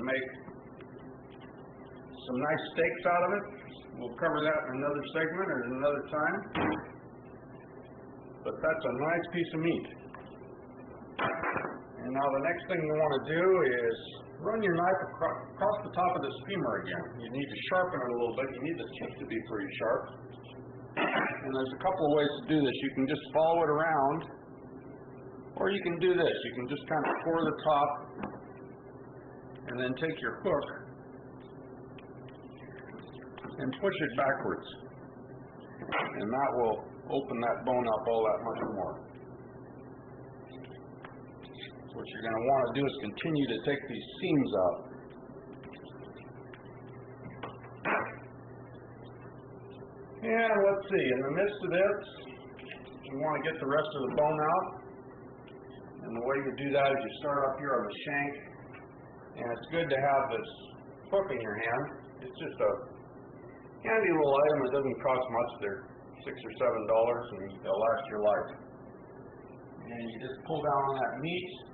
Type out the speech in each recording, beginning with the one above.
make some nice steaks out of it. We'll cover that in another segment or another time. But that's a nice piece of meat. And now the next thing you want to do is run your knife across the top of this femur again. You need to sharpen it a little bit. You need the tip to be pretty sharp. And there's a couple of ways to do this. You can just follow it around, or you can do this. You can just kind of core the top and then take your hook and push it backwards. And that will open that bone up all that much more. What you're going to want to do is continue to take these seams out. And let's see, in the midst of this, you want to get the rest of the bone out. And the way you do that is you start up here on the shank. And it's good to have this hook in your hand. It's just a handy little item. It doesn't cost much. They're $6 or $7 and they'll last your life. And you just pull down on that meat.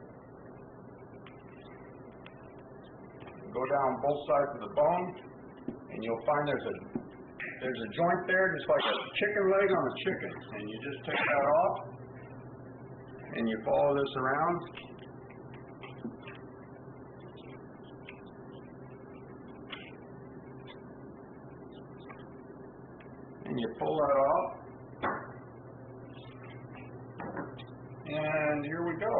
Go down both sides of the bone, and you'll find there's a joint there, just like a chicken leg on a chicken. And you just take that off, and you follow this around. And you pull that off. And here we go.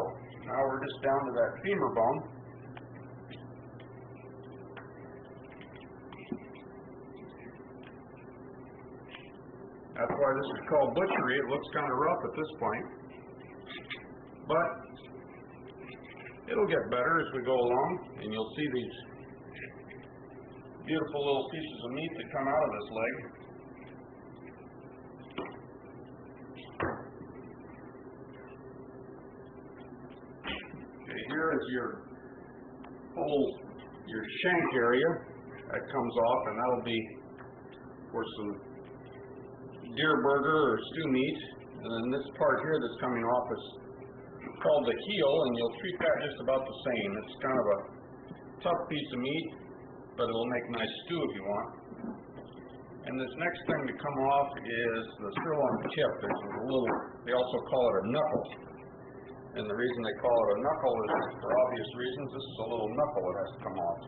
Now we're just down to that femur bone. That's why this is called butchery. It looks kind of rough at this point, but it'll get better as we go along, and you'll see these beautiful little pieces of meat that come out of this leg. Okay, here is your shank area that comes off, and that'll be for some deer burger or stew meat. And then this part here that's coming off is called the heel, and you'll treat that just about the same. It's kind of a tough piece of meat, but it'll make nice stew if you want. And this next thing to come off is the sirloin tip. There's a little, they also call it a knuckle. And the reason they call it a knuckle is for obvious reasons. This is a little knuckle that has to come off.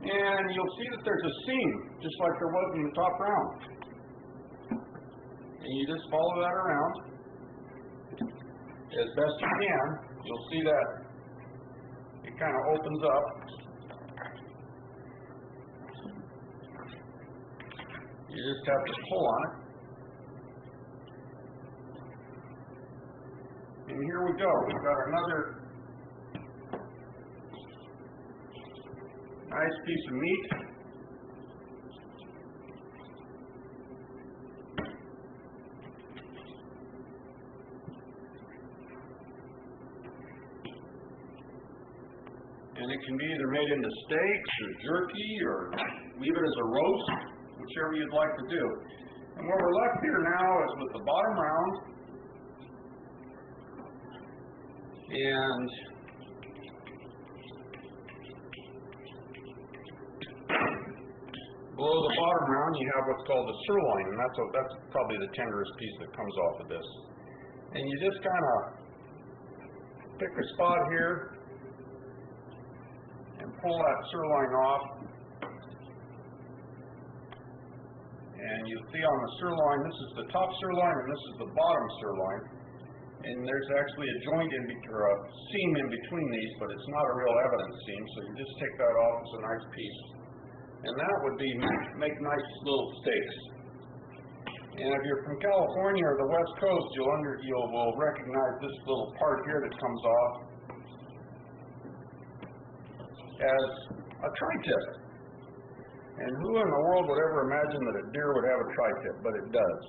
And you'll see that there's a seam, just like there was in the top round. And you just follow that around as best you can. You'll see that it kind of opens up. You just have to pull on it. And here we go. We've got another nice piece of meat. And it can be either made into steaks or jerky or leave it as a roast, whichever you'd like to do. And what we're left here now is with the bottom round, and below the bottom round, you have what's called the sirloin, and that's probably the tenderest piece that comes off of this. And you just kind of pick a spot here and pull that sirloin off. And you see on the sirloin, this is the top sirloin and this is the bottom sirloin. And there's actually a joint or a seam in between these, but it's not a real evidence seam, so you just take that off. It's a nice piece. And that would be make nice little steaks. And if you're from California or the West Coast, you'll recognize this little part here that comes off as a tri-tip. And who in the world would ever imagine that a deer would have a tri-tip? But it does.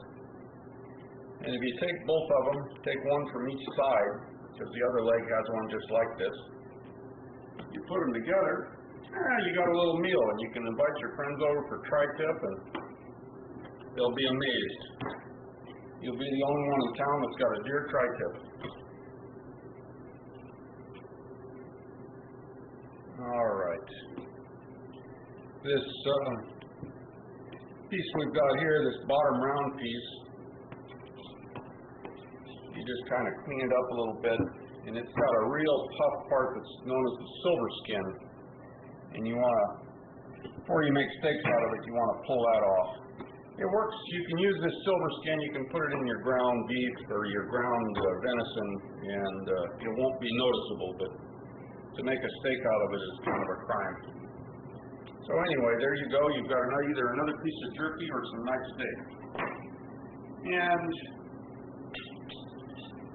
And if you take both of them, take one from each side, because the other leg has one just like this, you put them together, you got a little meal, and you can invite your friends over for tri-tip, and they'll be amazed. You'll be the only one in town that's got a deer tri-tip. this piece we've got here, this bottom round piece, you just kind of clean it up a little bit, and it's got a real tough part that's known as the silver skin, and you want to, before you make steaks out of it, you want to pull that off. It works. You can use this silver skin, you can put it in your ground beef or your ground venison, and it won't be noticeable, but to make a steak out of it is kind of a crime. So anyway, there you go. You've got either another piece of jerky or some nice steak. And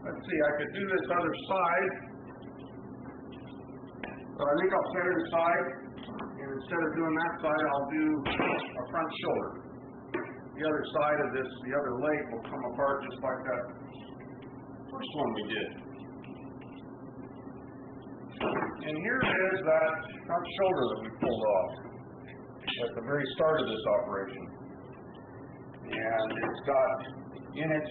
let's see, I could do this other side, but I think I'll set it aside, and instead of doing that side, I'll do a front shoulder. The other side of this, the other leg will come apart just like that first one we did. And here is that front shoulder that we pulled off at the very start of this operation. And it's got in it,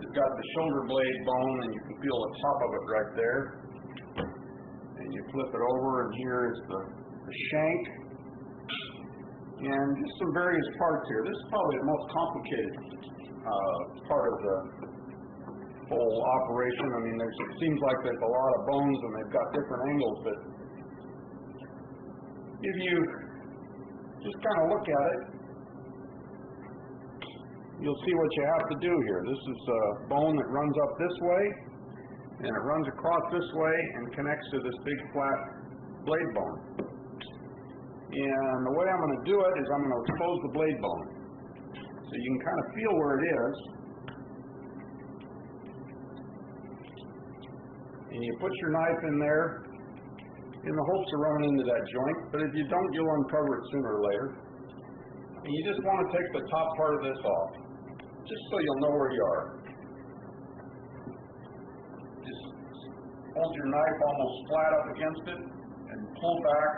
it's got the shoulder blade bone, and you can feel the top of it right there. And you flip it over, and here is the shank. And just some various parts here. This is probably the most complicated part of the whole operation. I mean, it seems like there's a lot of bones and they've got different angles, but if you just kind of look at it, you'll see what you have to do here. This is a bone that runs up this way, and it runs across this way and connects to this big flat blade bone. And the way I'm going to do it is I'm going to expose the blade bone, so you can kind of feel where it is. And you put your knife in there in the hopes of running into that joint, but if you don't, you'll uncover it sooner or later. And you just want to take the top part of this off, just so you'll know where you are. Just hold your knife almost flat up against it and pull back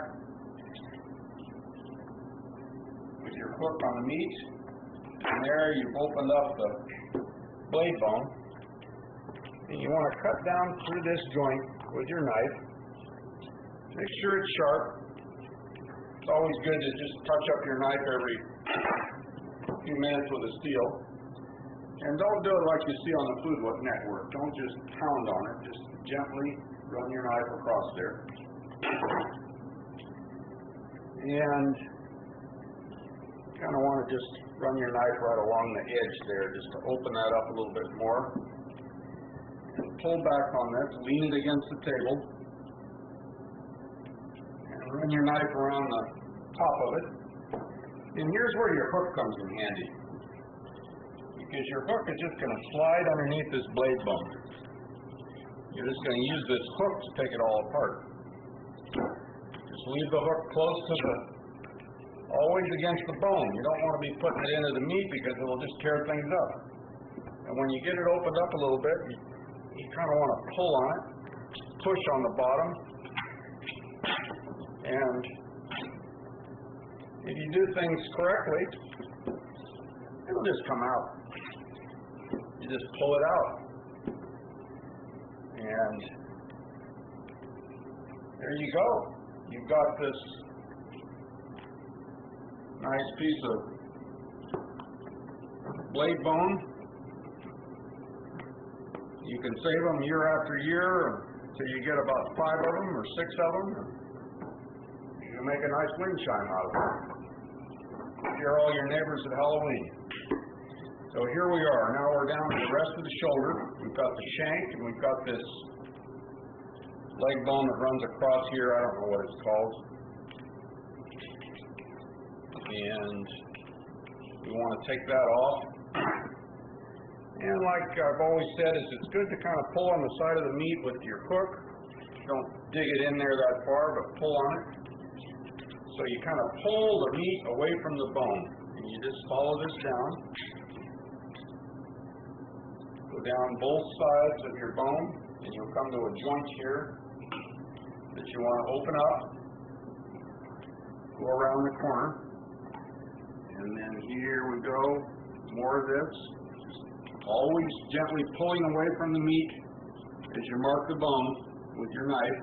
with your hook on the meat, and there you've opened up the blade bone, and you want to cut down through this joint with your knife. Make sure it's sharp. It's always good to just touch up your knife every few minutes with a steel, and don't do it like you see on the Food Network. Don't just pound on it, just gently run your knife across there. And kind of want to just run your knife right along the edge there, just to open that up a little bit more. And pull back on this, lean it against the table, and run your knife around the top of it. And here's where your hook comes in handy, because your hook is just going to slide underneath this blade bone. You're just going to use this hook to take it all apart. Just leave the hook close to always against the bone. You don't want to be putting it into the meat because it will just tear things up. And when you get it opened up a little bit, you kind of want to pull on it, push on the bottom, and if you do things correctly, it'll just come out. You just pull it out. And there you go. You've got this nice piece of blade bone. You can save them year after year until you get about 5 of them or 6 of them. You can make a nice wind chime out of them. Scare all your neighbors at Halloween. So here we are. Now we're down to the rest of the shoulder. We've got the shank, and we've got this leg bone that runs across here. I don't know what it's called. And we want to take that off. And like I've always said, it's good to kind of pull on the side of the meat with your hook. Don't dig it in there that far, but pull on it. So you kind of pull the meat away from the bone. And you just follow this down. Go down both sides of your bone, and you'll come to a joint here that you want to open up. Go around the corner. And then here we go, more of this. Always gently pulling away from the meat as you mark the bone with your knife.